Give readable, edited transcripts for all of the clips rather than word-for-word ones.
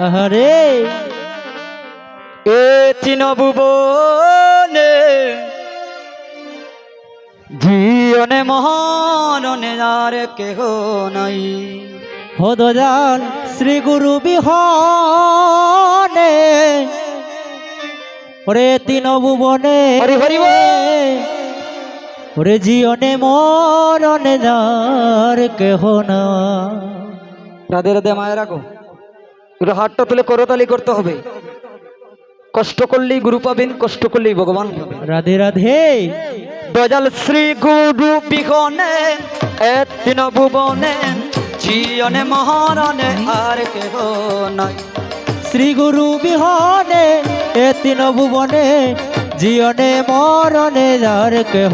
আহারে এ তিন ভুবনে জীবনে মহারণে আর কেহ নাই। হদজাল শ্রী গুরু বিহনে ওরে তিন ভুবনে হরি হরি বল। ওরে জীবনে মরণে যার কেহ না। রাধে রাধে মায়ের রাখো, একটু হাতটা তুলে করতালি করতে হবে। কষ্ট করলেই গুরু পাবেন, কষ্ট করলেই ভগবান পাবেন। রাধে রাধে দয়াল শ্রী গুরু বিহনে এ তিন ভুবনে জীবনে মহারণে আর কেহ নাই। শ্রী গুরু বিহনে এ তিন ভুবনে জীবনে মরণে যার কেহ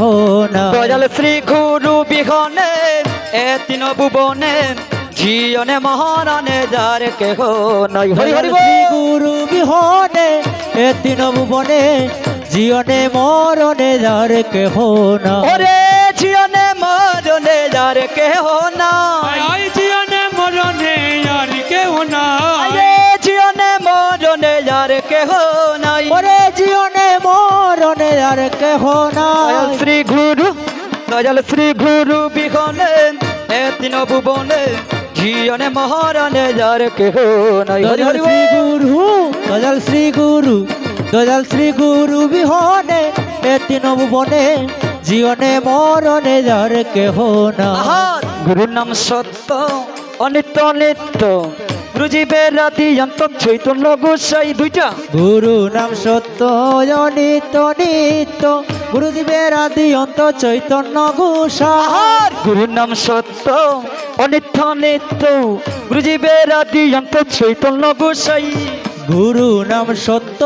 না। দয়াল শ্রী গুরু বিহনে এ তিন ভুবনে জীবনে মহারণে যার কেহ নাই। হরি হরি বল। শ্রী গুরু বিহনে এ তিন ভুবনে জীবনে মরণে যার কেহ না। ওরে জীবনে মরণে যার কেহ নাই। আই জীবনে মরণে আর কেউ নাই। আরে জীবনে মরণে যার কেহ নাই। ওরে জীবনে মরণে যার কেহ নাই। দয়াল শ্রী গুরু, দয়াল শ্রী গুরু বিহনে এ তিন ভুবনে জীবনে মহারণে যার কেহ নাই। হরি দয়াল হরি শ্রী বল। গুরু দয়াল শ্রী গুরু দয়াল শ্রী গুরু বিহনে এ তিন ভুবনে জীবনে মরণে যার কেহ না। আহা, গুরুর নাম সত্য অনিত্য নিত্য, গুরুজীবের রাতি অন্ত চৈতন্য গোসাই। দুইটা গুরু নাম সত্য অনিত্য নিত্য গুরুদেবের আদি অন্ত চৈতন্য গোসাই। আহার গুরুর নাম সত্য অনিত্য নিত্য, গুরুজীবের রাতি অন্ত চৈতন্য গোসাই। গুরু নাম সত্য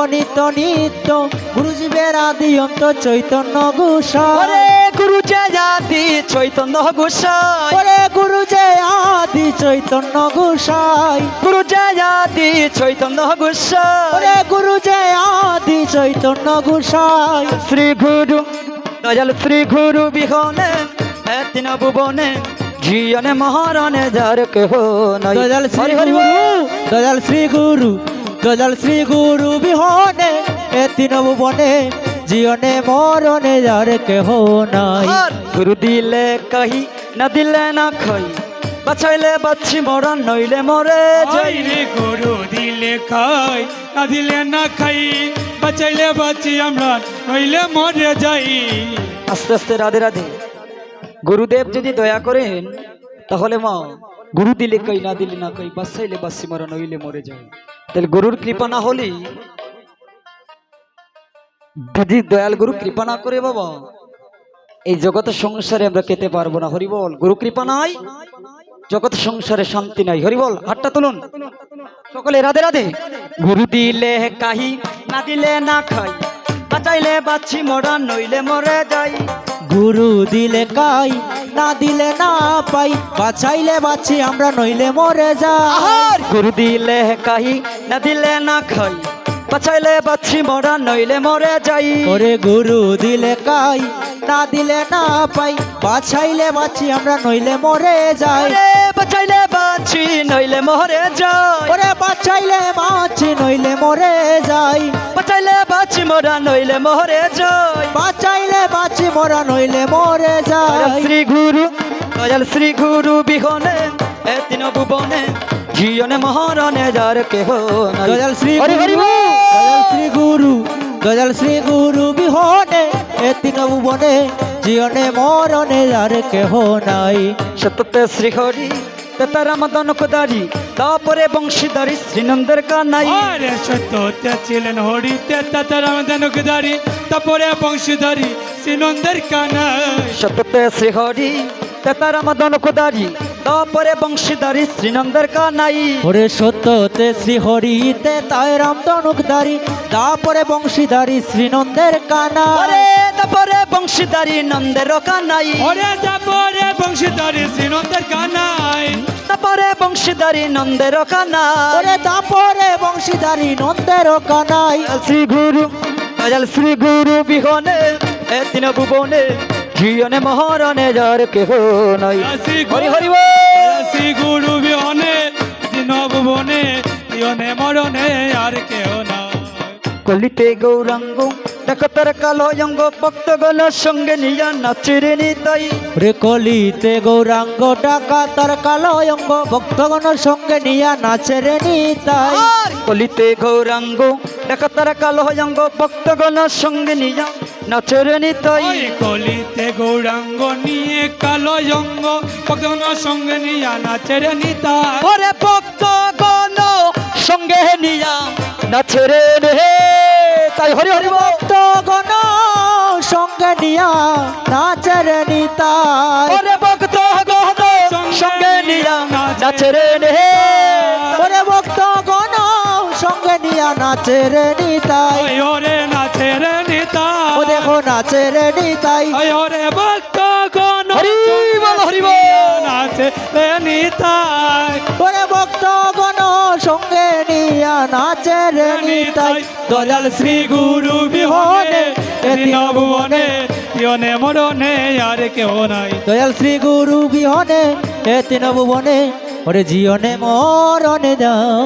অনিত্য নিত্য গুরুজীবের আদি অন্ত চৈতন্য গোসাই। ওরে গুরু জয় আদি চৈতন্য গোসাই। ওরে গুরু যে আদি চৈতন্য গোসাই। গুরু জয় আদি চৈতন্য গোসাই। ওরে গুরু যে আদি চৈতন্য গোসাই। শ্রী গুরু দয়াল শ্রী গুরু বিহনে এ তিন ভুবনে জীবনে মহারণে যার কেহ নাই। দয়াল শ্রী হরি হরি গুরু বল। দয়াল শ্রী গুরু দয়াল শ্রী গুরু বিহনে এ তিন ভুবনে জীবনে মরণে যার কেহ নাই। আর গুরু দিলে কাহি না দিলে না খাই, বাঁচাইলে বাচ্চি মরা নইলে মরে যাই। আই রে গরু দিলে খাই, না দিলে না খাই, বাঁচাইলে বাঁচি আমরা, নইলে মরে যাই। আস্তে আস্তে রাধে রাধে। গুরুদেব যদি দয়া করেন তাহলে মা গুরু দিলে কই না দিলে না কই, বাঁচাইলে বাঁচি মরা নইলে মরে যায়। তাহলে গুরুর কৃপা না হলে, যদি দয়াল গুরু কৃপা না করে বাবা, এই জগৎ সংসারে আমরা খেতে পারবো না। হরি বল। গুরু কৃপা নাই, জগৎ সংসারে শান্তি নাই। হরি বল। হাতটা তুলুন সকলে রাধে রাধে। গুরু দিলে কাহি না দিলে না খাই, বাঁচাইলে বাঁচি মরা নইলে মরে যাই। গুরু দিলে কাই না দিলে না পাই, বাঁচাইলে বাঁচি আমরা নইলে মরে যাই। আহার গুরু দিলে কাহি না দিলে না খাই, বাঁচাইলে বাঁচি মরা নইলে মরে যাই। ওরে গুরু দিলে কাই না দিলে না পাই, বাঁচাইলে বাঁচি আমরা নইলে মরে যাই। ওরে বাঁচাইলে বাঁচি নইলে মরে যাই। ওরে বাঁচাইলে বাঁচি নইলে মরে যাই। বাঁচাইলে বাঁচি মরা নইলে মরে যাই। বাঁচাইলে বাঁচি মরা নইলে মরে দয়াল যাই। শ্রী গুরু দয়াল শ্রী গুরু বিহনে এ তিন ভুবনে জীবনে মহারণে যার কেহ নাই। দয়াল শ্রী হরি হরি গুরু বল। দয়াল শ্রী গুরু দয়াল শ্রী গুরু বিহনে এ তিন ভুবনে জীবনে মরণে যার কেহ নাই। সত্যতে শ্রী হরি তেতারা মদন কুদারি, তারপরে বংশীধারী শ্রীনন্দের কানাই। আরে সত্যতে ছিলেন হরিতে তাতার আমাদের নখদারি, তারপরে বংশীধারী শ্রীনন্দের কানাই। সত্যতে শ্রী হরি তেতারা মদন কুদারি, তারপরে বংশীধারী শ্রীনন্দের কানাই। ওরে সত্যতে শ্রী হরিতে তাই রাম ধনুকধারী, তারপরে বংশীধারী শ্রীনন্দের কানা। আরে তারপরে বংশীধারী নন্দের কানাই। ওরে তারপরে বংশীধারী শ্রীনন্দের কানাই। তারপরে বংশীধারী নন্দের কানাই। ওরে তারপরে বংশীধারী নন্দের কানাই। শ্রী গুরু দয়াল শ্রী গুরু বিহনে এ তিন ভুবনে জীবনে মহারণে যার কেহ নাই। শ্রী হরি হরি গুরু বল। শ্রী গুরু বিহনে তিন ভুবনে জীবনে মরণে আর কেহ না। কলিতে গৌরাঙ্গ দেখো তার কালো অঙ্গ ভক্তগণ সঙ্গে নিয়া নাচে রে নিতাই। রে কলিতে গৌরাঙ্গ ডাকা তার কালো অঙ্গ ভক্তগণের সঙ্গে নিয়া নাচে রে নিতাই। কলিতে গৌরাঙ্গ দেখো তার কালো অঙ্গ ভক্তগণ সঙ্গে নিয়া নাচে রে নিতাই। ওই কলিতে গৌরাঙ্গ নিয়ে কালো অঙ্গ ভক্তগণ সঙ্গে নিয়া নাচে রে নিতাই। ওরে ভক্তগণ সঙ্গে নিয়া নাচে রে তাই হরি হরি বল। ভক্তগণ সঙ্গে নিয়া নাচে রে নিতাই। ওরে ভক্তগণ সঙ্গে নিয়া নাচে রে ওরে ভক্তগণ সঙ্গে নিয়া নাচে রে নিতাই। ওই ওরে নাচে রে নিতাই। ও দেখো নাচে রে নিতাই। ওই ওরে ভক্তগণ হরি বল হরি বল। নাচে রে নিতাই। ওরে ভক্তগণ সঙ্গে নিয়া নাচে রে নিতাই। দয়াল শ্রী গুরু বিহনে তিন ভুবনে জীবনে মরণে আর কেহ নাই। দয়াল শ্রী গুরু বিহনে এ তিন ভুবনে ওরে জীবনে মরণে যাও।